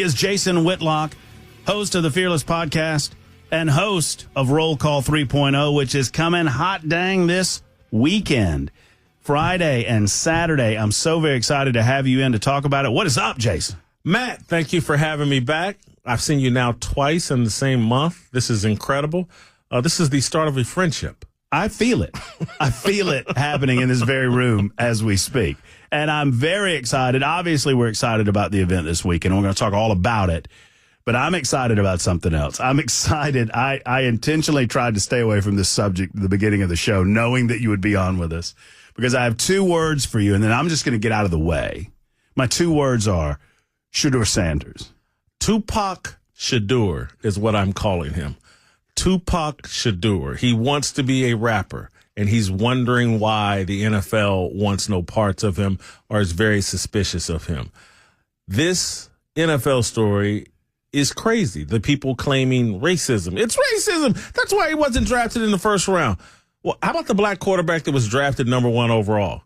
is Jason Whitlock, host of the Fearless Podcast and host of Roll Call 3.0, which is coming hot dang this weekend, Friday and Saturday. I'm so very excited to have you in to talk about it. What is up, Jason? Matt, thank you for having me back. I've seen you now twice in the same month. This is incredible. This is the start of a friendship. I feel it. I feel it happening in this very room as we speak. And I'm very excited. Obviously, we're excited about the event this week, and we're going to talk all about it. But I'm excited about something else. I'm excited. I intentionally tried to stay away from this subject at the beginning of the show, knowing that you would be on with us, because I have two words for you, and then I'm just going to get out of the way. My two words are Shedeur Sanders. Tupac Shadur is what I'm calling him. Tupac Shadur. He wants to be a rapper, and he's wondering why the NFL wants no parts of him or is very suspicious of him. This NFL story is crazy. The people claiming racism. It's racism. That's why he wasn't drafted in the first round. Well, how about the black quarterback that was drafted number 1 overall?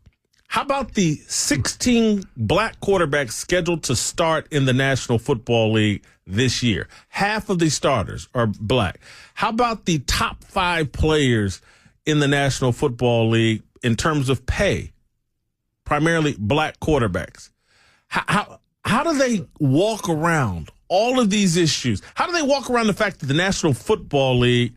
How about the 16 black quarterbacks scheduled to start in the National Football League this year? Half of the starters are black. How about the top 5 players in the National Football League in terms of pay? Primarily black quarterbacks. How do they walk around all of these issues? How do they walk around the fact that the National Football League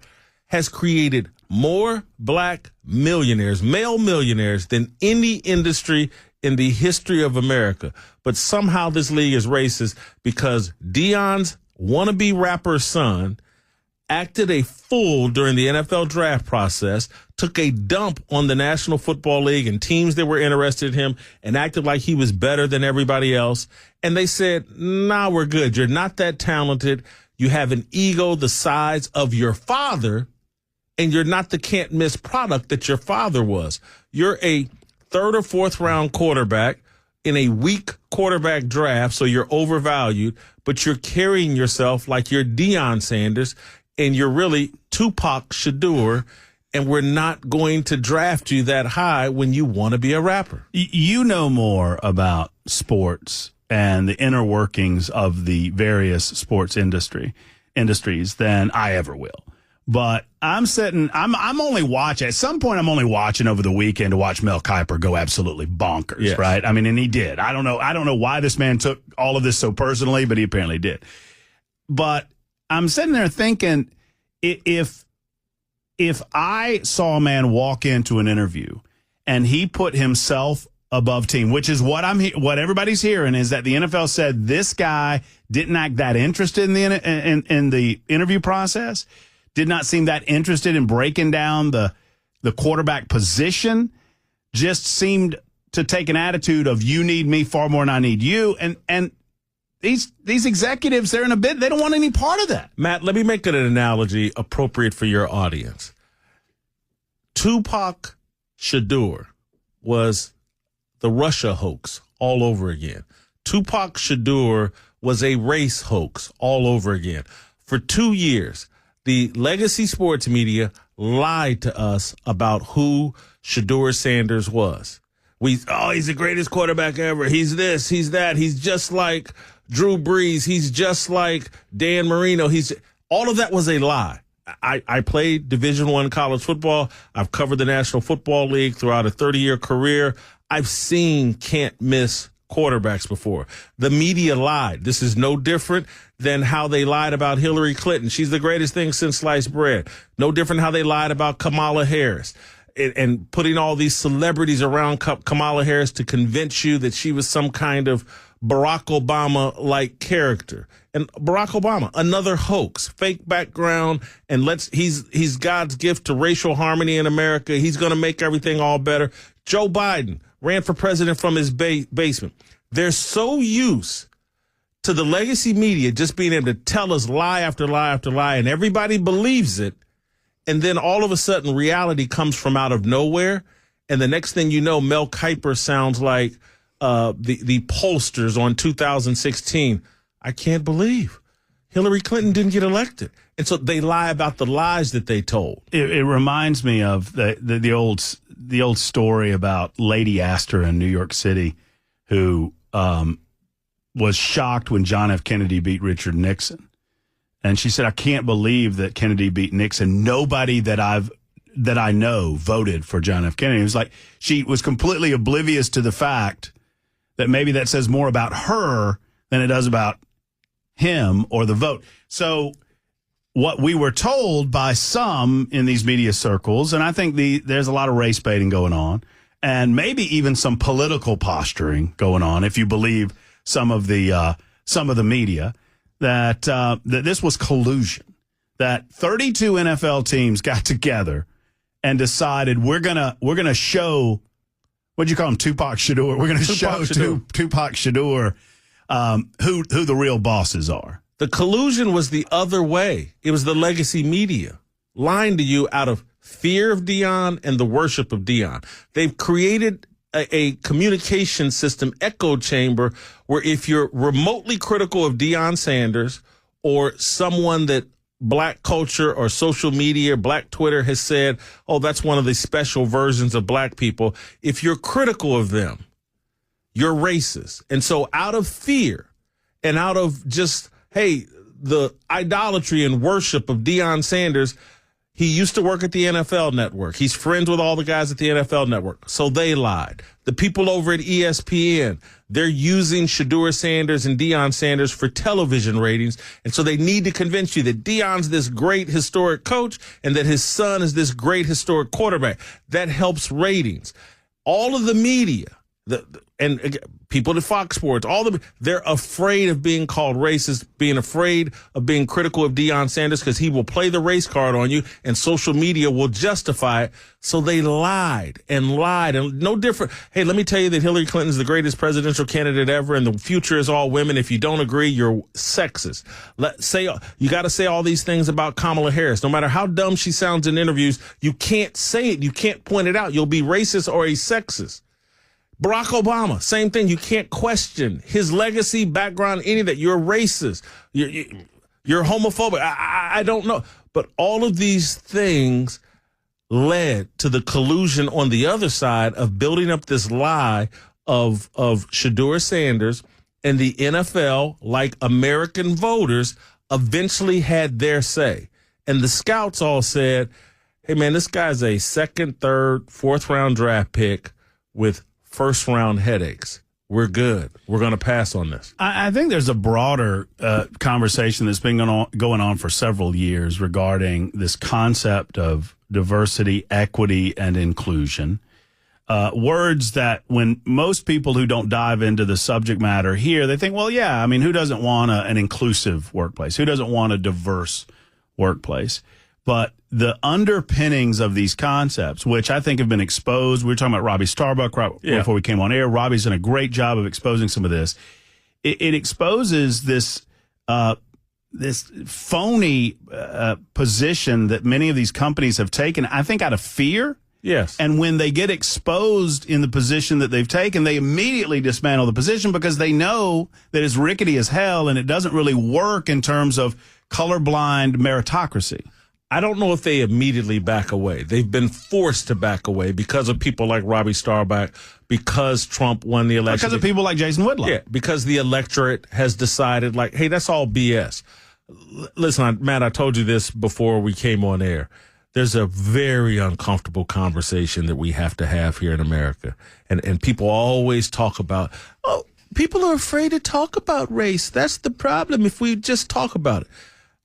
has created more black millionaires, male millionaires, than any industry in the history of America? But somehow this league is racist because Deion's wannabe rapper son acted a fool during the NFL draft process, took a dump on the National Football League and teams that were interested in him, and acted like he was better than everybody else. And they said, nah, we're good. You're not that talented. You have an ego the size of your father, and you're not the can't-miss product that your father was. You're a 3rd or 4th round quarterback in a weak quarterback draft, so you're overvalued, but you're carrying yourself like you're Deion Sanders, and you're really Tupac Shadur, and we're not going to draft you that high when you want to be a rapper. You know more about sports and the inner workings of the various sports industries than I ever will. But I'm only watching. At some point, I'm only watching over the weekend to watch Mel Kiper go absolutely bonkers, yes. Right? I mean, and he did. I don't know why this man took all of this so personally, but he apparently did. But I'm sitting there thinking, if I saw a man walk into an interview and he put himself above team, which is what everybody's hearing, is that the NFL said this guy didn't act that interested in the interview process. Did not seem that interested in breaking down the quarterback position, just seemed to take an attitude of you need me far more than I need you. And these executives, they're in a bit, they don't want any part of that. Matt, let me make an analogy appropriate for your audience. Tupac Shadur was the Russia hoax all over again. Tupac Shadur was a race hoax all over again. For 2 years, the legacy sports media lied to us about who Shedeur Sanders was. He's the greatest quarterback ever. He's this, he's that. He's just like Drew Brees. He's just like Dan Marino. All of that was a lie. I played Division I college football. I've covered the National Football League throughout a 30-year career. I've seen can't miss quarterbacks before. The media lied. This is no different than how they lied about Hillary Clinton. She's the greatest thing since sliced bread. No different how they lied about Kamala Harris and putting all these celebrities around Kamala Harris to convince you that she was some kind of Barack Obama-like character. And Barack Obama, another hoax, fake background, and he's God's gift to racial harmony in America. He's going to make everything all better. Joe Biden ran for president from his basement. They're so used to the legacy media just being able to tell us lie after lie after lie, and everybody believes it. And then all of a sudden, reality comes from out of nowhere. And the next thing you know, Mel Kiper sounds like the pollsters on 2016. I can't believe Hillary Clinton didn't get elected. And so they lie about the lies that they told. It reminds me of the old story about Lady Astor in New York City, who was shocked when John F. Kennedy beat Richard Nixon. And she said, I can't believe that Kennedy beat Nixon. Nobody that I know voted for John F. Kennedy. It was like she was completely oblivious to the fact that maybe that says more about her than it does about him or the vote. So what we were told by some in these media circles, and I think there's a lot of race baiting going on, and maybe even some political posturing going on, if you believe some of the media, that this was collusion. That 32 NFL teams got together and decided we're gonna show, what'd you call him, Tupac Shakur? We're gonna show Tupac Shakur who the real bosses are. The collusion was the other way. It was the legacy media lying to you out of fear of Deion and the worship of Deion. They've created a communication system echo chamber where if you're remotely critical of Deion Sanders or someone that black culture or social media, black Twitter has said, oh, that's one of the special versions of black people. If you're critical of them, you're racist. And so out of fear and out of just, hey, the idolatry and worship of Deion Sanders, he used to work at the NFL Network. He's friends with all the guys at the NFL Network. So they lied. The people over at ESPN, they're using Shadur Sanders and Deion Sanders for television ratings. And so they need to convince you that Deion's this great historic coach and that his son is this great historic quarterback. That helps ratings. All of the media, and again, people at Fox Sports, they're afraid of being called racist, being afraid of being critical of Deion Sanders because he will play the race card on you and social media will justify it. So they lied and no different. Hey, let me tell you that Hillary Clinton's the greatest presidential candidate ever and the future is all women. If you don't agree, you're sexist. You got to say all these things about Kamala Harris. No matter how dumb she sounds in interviews, you can't say it. You can't point it out. You'll be racist or a sexist. Barack Obama, same thing. You can't question his legacy, background, any of that. You're racist. You're homophobic. I don't know. But all of these things led to the collusion on the other side of building up this lie of Shadur Sanders, and the NFL, like American voters, eventually had their say. And the scouts all said, hey, man, this guy's a second, third, fourth round draft pick with first round headaches. We're good. We're going to pass on this. I think there's a broader conversation that's been going on for several years regarding this concept of diversity, equity, and inclusion. Words that when most people who don't dive into the subject matter hear, they think, well, yeah, I mean, who doesn't want an inclusive workplace? Who doesn't want a diverse workplace? But the underpinnings of these concepts, which I think have been exposed, we were talking about Robbie Starbuck before we came on air. Robbie's done a great job of exposing some of this. It exposes this phony position that many of these companies have taken, I think, out of fear. Yes. And when they get exposed in the position that they've taken, they immediately dismantle the position because they know that it's rickety as hell and it doesn't really work in terms of colorblind meritocracy. I don't know if they immediately back away. They've been forced to back away because of people like Robbie Starbuck, because Trump won the election. Because of people like Jason Whitlock. Yeah, because the electorate has decided, like, hey, that's all BS. Listen, Matt, I told you this before we came on air. There's a very uncomfortable conversation that we have to have here in America. And people always talk about, oh, people are afraid to talk about race. That's the problem if we just talk about it.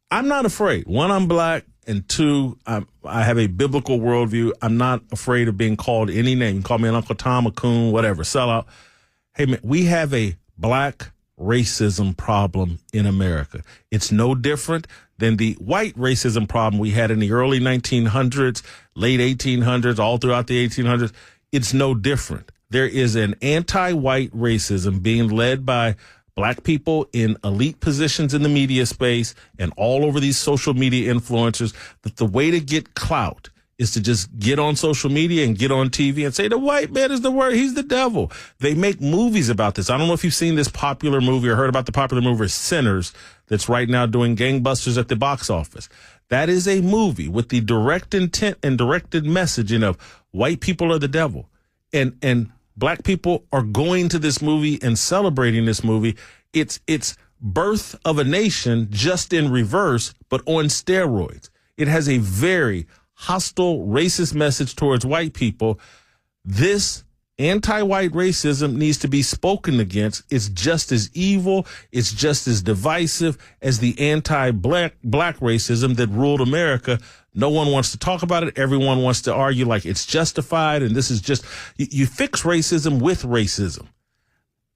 I'm not afraid. One, I'm black. And two, I have a biblical worldview. I'm not afraid of being called any name. You can call me an Uncle Tom, a coon, whatever, sellout. Hey, man, we have a black racism problem in America. It's no different than the white racism problem we had in the early 1900s, late 1800s, all throughout the 1800s. It's no different. There is an anti-white racism being led by black people in elite positions in the media space and all over these social media influencers, that the way to get clout is to just get on social media and get on TV and say the white man is the word. He's the devil. They make movies about this. I don't know if you've seen this popular movie or heard about the popular movie Sinners that's right now doing gangbusters at the box office. That is a movie with the direct intent and directed messaging of white people are the devil. And black people are going to this movie and celebrating this movie, It's birth of a nation just in reverse, but on steroids. It has a very hostile, racist message towards white people. This anti-white racism needs to be spoken against. It's just as evil, it's just as divisive as the anti-black racism that ruled America. No one wants to talk about it. Everyone wants to argue like it's justified, and this is just, you fix racism with racism.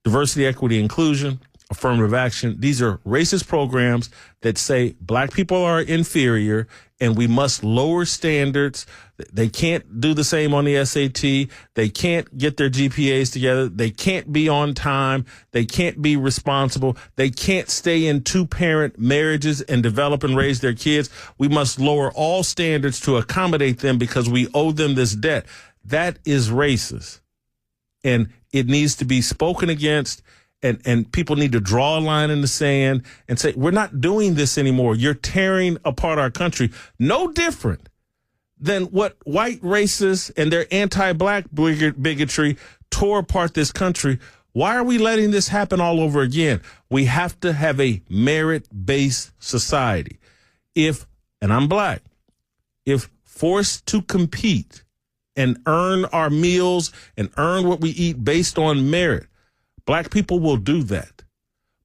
Diversity, equity, inclusion, affirmative action. These are racist programs that say black people are inferior and we must lower standards. They can't do the same on the SAT. They can't get their GPAs together. They can't be on time. They can't be responsible. They can't stay in two-parent marriages and develop and raise their kids. We must lower all standards to accommodate them because we owe them this debt. That is racist. And it needs to be spoken against. And people need to draw a line in the sand and say, we're not doing this anymore. You're tearing apart our country. No different than what white racists and their anti-black bigotry tore apart this country. Why are we letting this happen all over again? We have to have a merit-based society. And I'm black, if forced to compete and earn our meals and earn what we eat based on merit, black people will do that.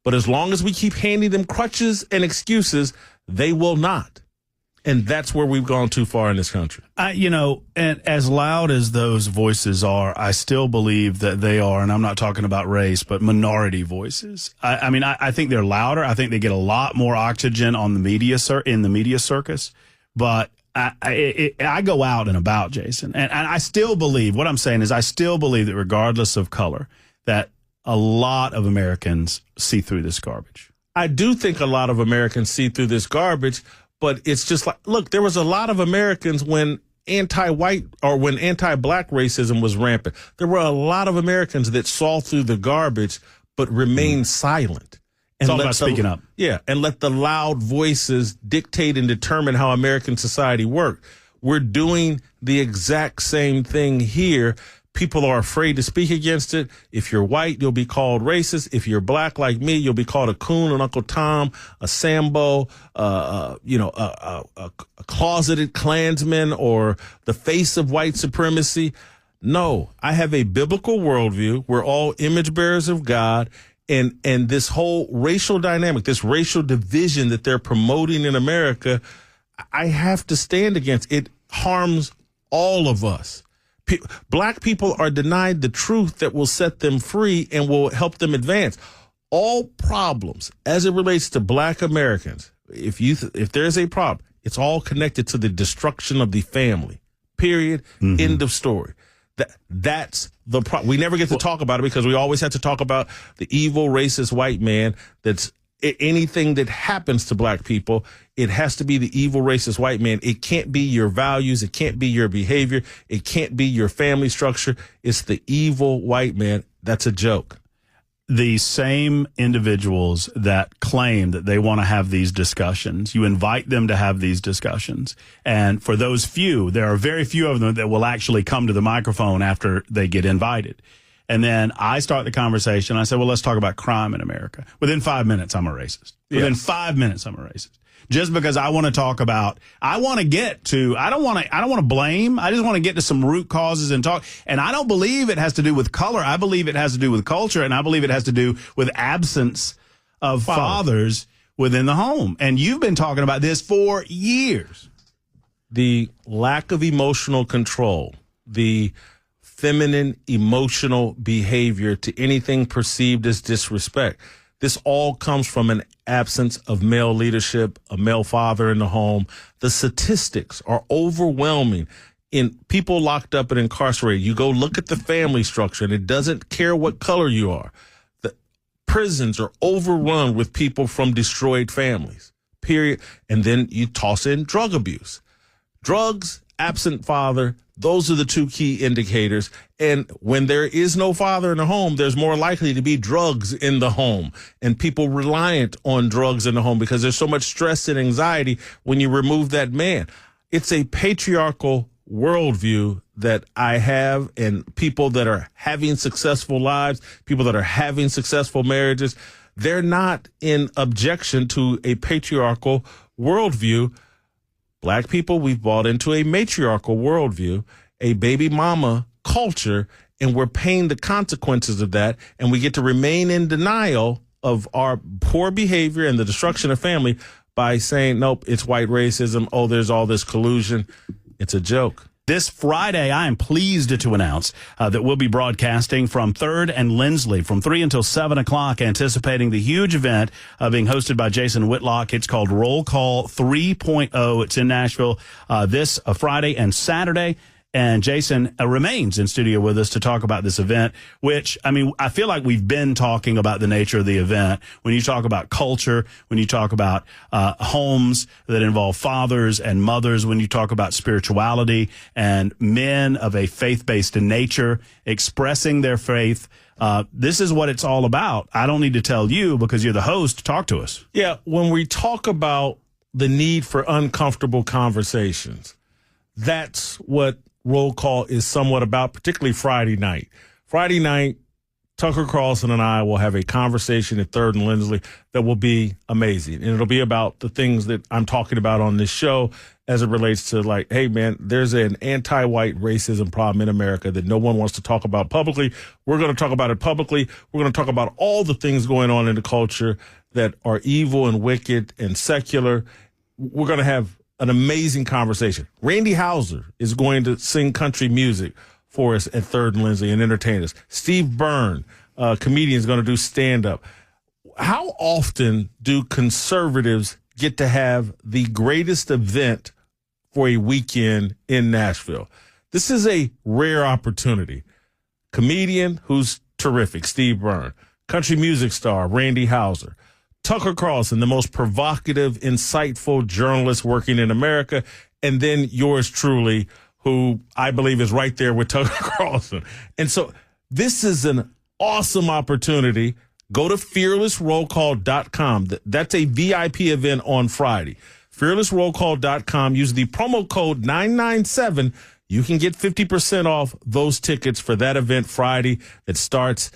But as long as we keep handing them crutches and excuses, they will not. And that's where we've gone too far in this country. And as loud as those voices are, I still believe that they are, and I'm not talking about race, but minority voices. I think they're louder. I think they get a lot more oxygen on the media, in the media circus. But I go out and about, Jason, and I still believe, what I'm saying is I still believe that regardless of color, that a lot of Americans see through this garbage. I do think a lot of Americans see through this garbage, but it's just like, look, there was a lot of Americans when anti-white or when anti-black racism was rampant. There were a lot of Americans that saw through the garbage but remained silent. It's all about speaking up. Yeah, and let the loud voices dictate and determine how American society worked. We're doing the exact same thing here. People are afraid to speak against it. If you're white, you'll be called racist. If you're black like me, you'll be called a coon, an Uncle Tom, a Sambo, a closeted Klansman, or the face of white supremacy. No, I have a biblical worldview. We're all image bearers of God. And this whole racial dynamic, this racial division that they're promoting in America, I have to stand against. It harms all of us. Black people are denied the truth that will set them free and will help them advance. All problems as it relates to black Americans, if there's a problem, it's all connected to the destruction of the family. Period. Mm-hmm. End of story. That's the problem. We never get to talk about it because we always have to talk about the evil, racist white man that's anything that happens to black people. It has to be the evil, racist white man. It can't be your values. It can't be your behavior. It can't be your family structure. It's the evil white man. That's a joke. The same individuals that claim that they want to have these discussions, you invite them to have these discussions. And for those few, there are very few of them that will actually come to the microphone after they get invited. And then I start the conversation. I say, well, let's talk about crime in America. Within 5 minutes, I'm a racist. Within 5 minutes, I'm a racist. Just because I want to talk about, I don't want to blame. I just want to get to some root causes and talk. And I don't believe it has to do with color. I believe it has to do with culture. And I believe it has to do with absence of fathers within the home. And you've been talking about this for years. The lack of emotional control, the feminine emotional behavior to anything perceived as disrespect. This all comes from an absence of male leadership, a male father in the home. The statistics are overwhelming in people locked up and incarcerated. You go look at the family structure, and it doesn't care what color you are. The prisons are overrun with people from destroyed families, period. And then you toss in drug abuse. Drugs, absent father, those are the two key indicators. And when there is no father in the home, there's more likely to be drugs in the home and people reliant on drugs in the home because there's so much stress and anxiety when you remove that man. It's a patriarchal worldview that I have, and people that are having successful lives, people that are having successful marriages, They're not in objection to a patriarchal worldview. Black people, we've bought into a matriarchal worldview, a baby mama culture, and we're paying the consequences of that. And we get to remain in denial of our poor behavior and the destruction of family by saying, nope, it's white racism. Oh, there's all this collusion. It's a joke. This Friday, I am pleased to announce that we'll be broadcasting from 3rd and Lindsley from 3 until 7 o'clock, anticipating the huge event being hosted by Jason Whitlock. It's called Roll Call 3.0. It's in Nashville this Friday and Saturday. And Jason remains in studio with us to talk about this event, which, I mean, I feel like we've been talking about the nature of the event. When you talk about culture, when you talk about homes that involve fathers and mothers, when you talk about spirituality and men of a faith-based nature expressing their faith, this is what it's all about. I don't need to tell you because you're the host. Talk to us. Yeah, when we talk about the need for uncomfortable conversations, that's what Roll Call is somewhat about, particularly Friday night. Friday night, Tucker Carlson and I will have a conversation at 3rd and Lindsley that will be amazing. And it'll be about the things that I'm talking about on this show as it relates to, like, hey, man, there's an anti-white racism problem in America that no one wants to talk about publicly. We're going to talk about it publicly. We're going to talk about all the things going on in the culture that are evil and wicked and secular. We're going to have an amazing conversation. Randy Houser is going to sing country music for us at 3rd and Lindsley and entertain us. Steve Byrne, comedian, is going to do stand-up. How often do conservatives get to have the greatest event for a weekend in Nashville? This is a rare opportunity. Comedian who's terrific, Steve Byrne. Country music star, Randy Houser. Tucker Carlson, the most provocative, insightful journalist working in America, and then yours truly, who I believe is right there with Tucker Carlson. And so this is an awesome opportunity. Go to fearlessrollcall.com. That's a VIP event on Friday. Fearlessrollcall.com. Use the promo code 997. You can get 50% off those tickets for that event Friday that starts.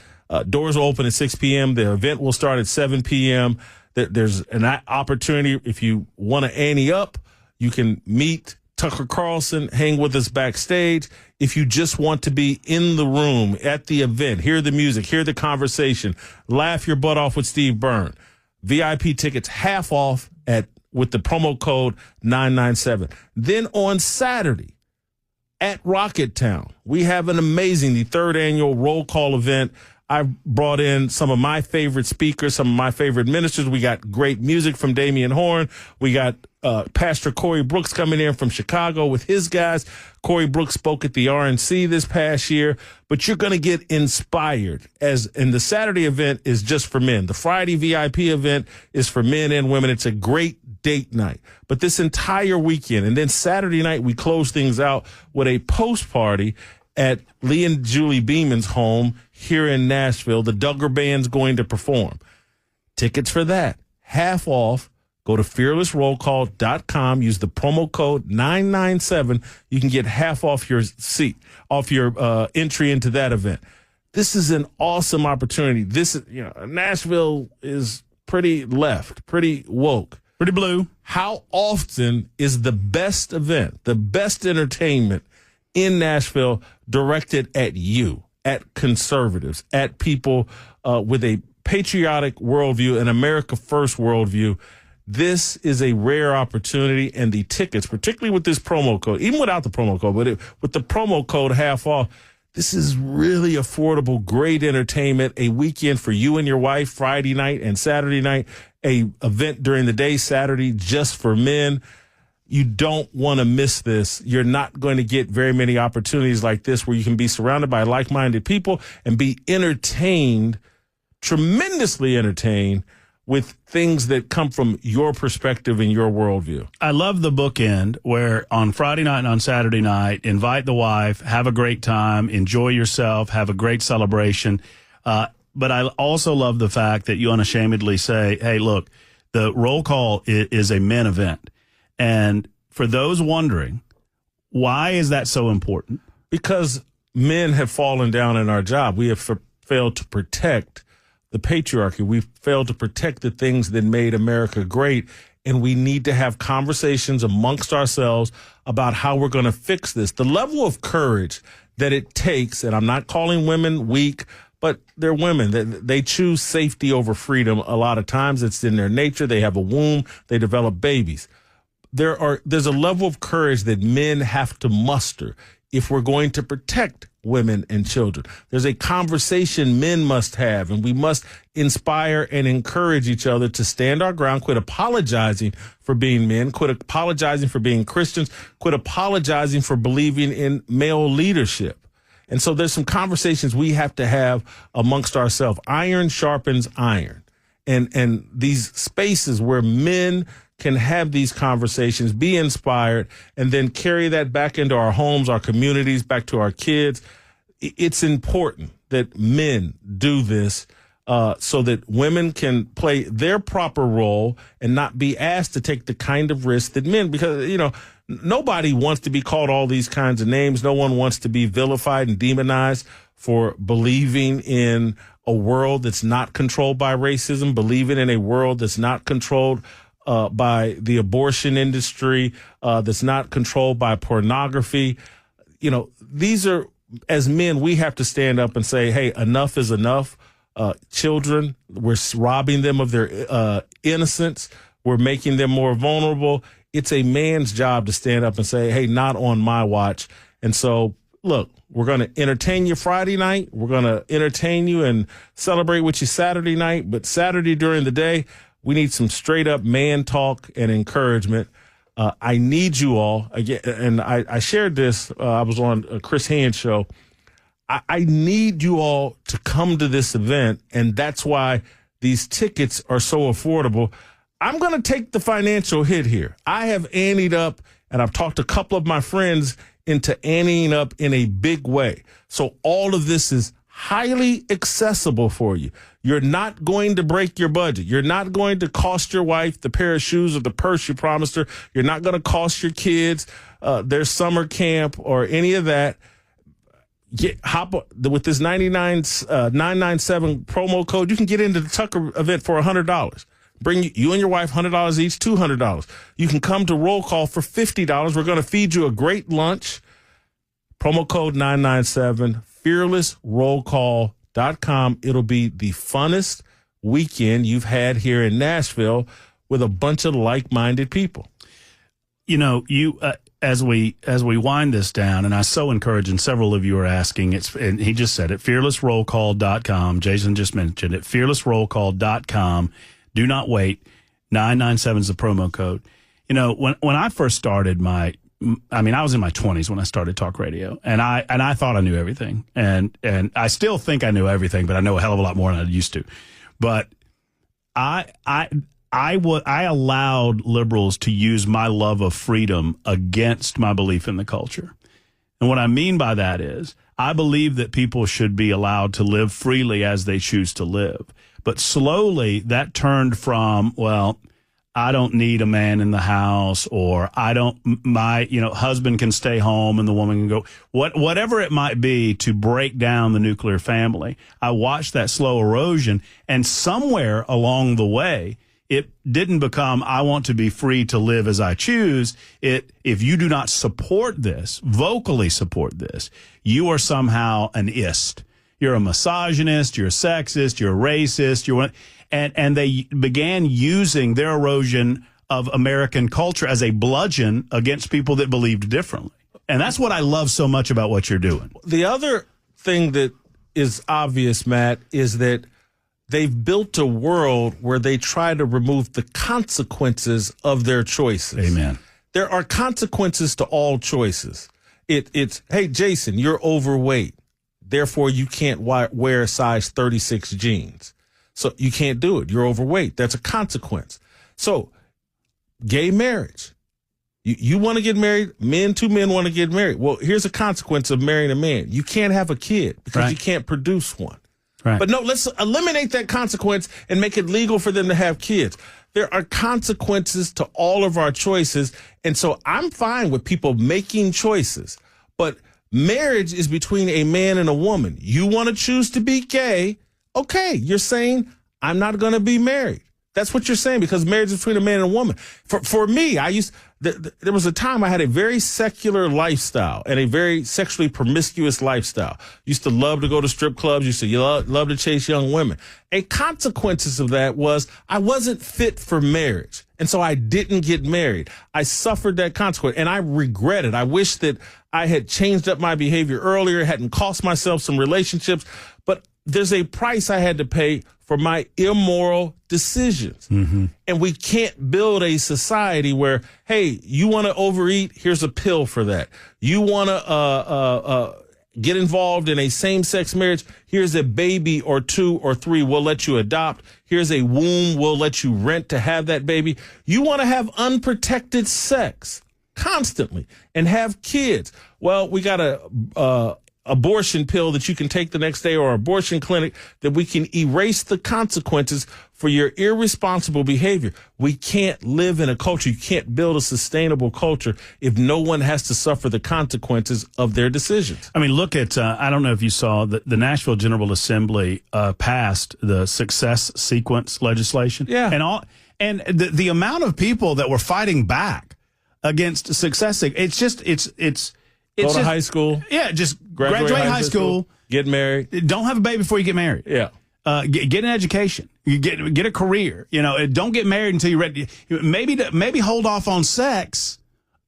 Doors will open at 6 p.m. The event will start at 7 p.m. There's an opportunity. If you want to ante up, you can meet Tucker Carlson, hang with us backstage. If you just want to be in the room at the event, hear the music, hear the conversation, laugh your butt off with Steve Byrne, VIP tickets half off with the promo code 997. Then on Saturday at Rocketown, we have the 3rd annual Roll Call event. I've brought in some of my favorite speakers, some of my favorite ministers. We got great music from Damian Horn. We got Pastor Corey Brooks coming in from Chicago with his guys. Corey Brooks spoke at the RNC this past year. But you're going to get inspired. And the Saturday event is just for men. The Friday VIP event is for men and women. It's a great date night. But this entire weekend, and then Saturday night, we close things out with a post party at Lee and Julie Beeman's home here in Nashville. The Duggar Band's going to perform. Tickets for that, half off. Go to fearlessrollcall.com. Use the promo code 997. You can get half off your seat, off your entry into that event. This is an awesome opportunity. Nashville is pretty left, pretty woke, pretty blue. How often is the best event, the best entertainment in Nashville directed at you, at conservatives, at people with a patriotic worldview, an America First worldview? This is a rare opportunity, and the tickets, particularly with this promo code, even without the promo code, but with the promo code half off, this is really affordable, great entertainment, a weekend for you and your wife, Friday night and Saturday night, a event during the day, Saturday, just for men. You don't want to miss this. You're not going to get very many opportunities like this where you can be surrounded by like-minded people and be entertained, tremendously entertained, with things that come from your perspective and your worldview. I love the bookend where on Friday night and on Saturday night, invite the wife, have a great time, enjoy yourself, have a great celebration. But I also love the fact that you unashamedly say, hey, look, the roll call is a men event. And for those wondering, why is that so important? Because men have fallen down in our job. We have failed to protect the patriarchy. We've failed to protect the things that made America great. And we need to have conversations amongst ourselves about how we're going to fix this. The level of courage that it takes, and I'm not calling women weak, but they're women. They choose safety over freedom. A lot of times it's in their nature. They have a womb. They develop babies. There's a level of courage that men have to muster if we're going to protect women and children. There's a conversation men must have, and we must inspire and encourage each other to stand our ground, quit apologizing for being men, quit apologizing for being Christians, quit apologizing for believing in male leadership. And so there's some conversations we have to have amongst ourselves. Iron sharpens iron. And these spaces where men can have these conversations, be inspired, and then carry that back into our homes, our communities, back to our kids. It's important that men do this so that women can play their proper role and not be asked to take the kind of risk that men, because, nobody wants to be called all these kinds of names. No one wants to be vilified and demonized for believing in a world that's not controlled by racism, believing in a world that's not controlled by the abortion industry, that's not controlled by pornography. These are, as men, we have to stand up and say, hey, enough is enough. Children, we're robbing them of their innocence. We're making them more vulnerable. It's a man's job to stand up and say, hey, not on my watch. And so, look, we're going to entertain you Friday night. We're going to entertain you and celebrate with you Saturday night. But Saturday during the day, we need some straight up man talk and encouragement. I need you all again. And I shared this. I was on a Chris Hand show. I need you all to come to this event. And that's why these tickets are so affordable. I'm going to take the financial hit here. I have anteed up, and I've talked a couple of my friends into anteing up in a big way. So all of this is highly accessible for you. You're not going to break your budget. You're not going to cost your wife the pair of shoes or the purse you promised her. You're not going to cost your kids their summer camp or any of that. Hop with this 997 promo code. You can get into the Tucker event for $100. Bring you and your wife $100 each, $200. You can come to Roll Call for $50. We're going to feed you a great lunch. Promo code 997, fearlessrollcall.com. It'll be the funnest weekend you've had here in Nashville with a bunch of like-minded people. As we wind this down, and I so encourage, and several of you are asking, and he just said it, fearlessrollcall.com. Jason just mentioned it, fearlessrollcall.com. Do not wait. 997 is the promo code. When I first started I was in my 20s when I started talk radio, and I thought I knew everything, and I still think I knew everything, but I know a hell of a lot more than I used to. But I allowed liberals to use my love of freedom against my belief in the culture. And what I mean by that is I believe that people should be allowed to live freely as they choose to live. But slowly that turned from, well, I don't need a man in the house, or my husband can stay home and the woman can go, whatever it might be, to break down the nuclear family. I watched that slow erosion, and somewhere along the way, it didn't become, I want to be free to live as I choose. If you do not support this, vocally support this, you are somehow an ist. You're a misogynist, you're a sexist, you're a racist, and they began using their erosion of American culture as a bludgeon against people that believed differently. And that's what I love so much about what you're doing. The other thing that is obvious, Matt, is that they've built a world where they try to remove the consequences of their choices. Amen. There are consequences to all choices. It's, hey, Jason, you're overweight. Therefore, you can't wear size 36 jeans. So you can't do it. You're overweight. That's a consequence. So gay marriage. You want to get married? Two men want to get married. Well, here's a consequence of marrying a man. You can't have a kid because you can't produce one. Right. But no, let's eliminate that consequence and make it legal for them to have kids. There are consequences to all of our choices. And so I'm fine with people making choices. But marriage is between a man and a woman. You want to choose to be gay. Okay, you're saying I'm not going to be married. That's what you're saying, because marriage is between a man and a woman. For me, there was a time I had a very secular lifestyle and a very sexually promiscuous lifestyle. Used to love to go to strip clubs. Used to love to chase young women. A consequences of that was I wasn't fit for marriage. And so I didn't get married. I suffered that consequence, and I regret it. I wish that I had changed up my behavior earlier, hadn't cost myself some relationships. But there's a price I had to pay for my immoral decisions. Mm-hmm. And we can't build a society where, hey, you want to overeat? Here's a pill for that. You want to get involved in a same-sex marriage? Here's a baby or 2 or 3 we'll let you adopt. Here's a womb we'll let you rent to have that baby. You want to have unprotected sex constantly and have kids. Well, we got a abortion pill that you can take the next day, or abortion clinic that we can erase the consequences for your irresponsible behavior. We can't live in a culture. You can't build a sustainable culture if no one has to suffer the consequences of their decisions. I mean, look at, I don't know if you saw, the Nashville General Assembly passed the success sequence legislation. Yeah. And the amount of people that were fighting back against success, Go to high school. Yeah, just graduate high school. Get married. Don't have a baby before you get married. Yeah. Get an education. You get a career. Don't get married until you're ready. Maybe hold off on sex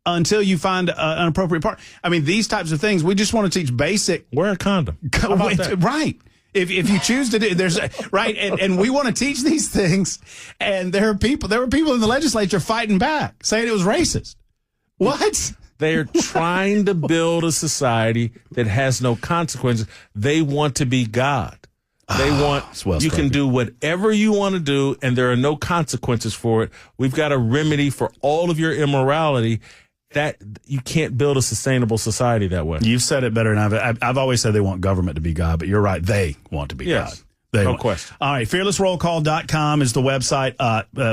until you find an appropriate partner. I mean, these types of things. We just want to teach basic. Wear a condom. How about that? Right. If you choose to do, right, and we want to teach these things, and there were people in the legislature fighting back, saying it was racist. What? They're trying to build a society that has no consequences. They want to be God. They want, you can do whatever you want to do, and there are no consequences for it. We've got a remedy for all of your immorality. That you can't build a sustainable society that way. You've said it better than I've always said. They want government to be God, but you're right. They want to be God. No question. All right. Fearlessrollcall.com is the website.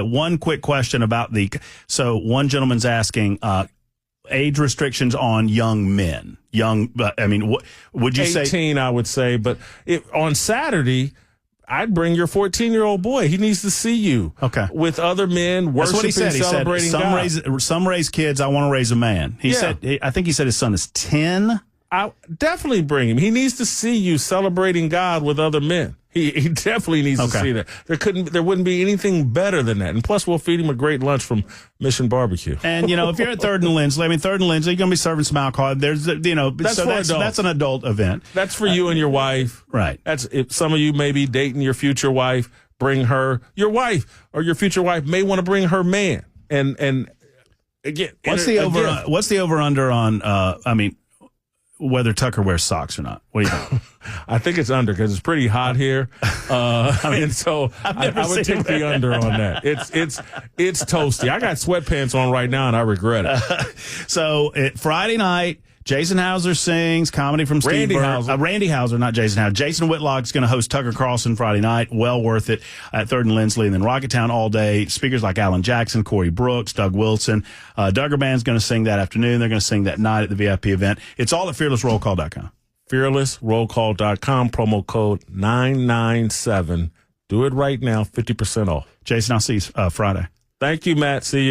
One quick question about so one gentleman's asking, age restrictions on young men. What would you 18, say? 18, I would say. But on Saturday, I'd bring your 14-year-old boy. He needs to see you. Okay. With other men, worshiping, celebrating God. Some raise kids. I want to raise a man. I think he said his son is 10. I'll definitely bring him. He needs to see you celebrating God with other men. He definitely needs to see that. There wouldn't be anything better than that. And plus, we'll feed him a great lunch from Mission Barbecue. And if you're at Third and Lindsley, you're going to be serving some alcohol. That's an adult event. That's for you and your wife. Right. That's if some of you may be dating your future wife. Bring her. Your wife or your future wife may want to bring her man. And again, what's the over under on? Whether Tucker wears socks or not. What do you think? I think it's under because it's pretty hot here. And so I would take the under on that. It's toasty. I got sweatpants on right now and I regret it. So Friday night, Jason Hauser sings comedy from Steve Burns. Randy Hauser, not Jason Hauser. Jason Whitlock is going to host Tucker Carlson Friday night. Well worth it at Third and Lindsley. And then Rocketown all day. Speakers like Alan Jackson, Corey Brooks, Doug Wilson. Duggar Band's going to sing that afternoon. They're going to sing that night at the VIP event. It's all at fearlessrollcall.com. Fearlessrollcall.com, promo code 997. Do it right now, 50% off. Jason, I'll see you Friday. Thank you, Matt. See you.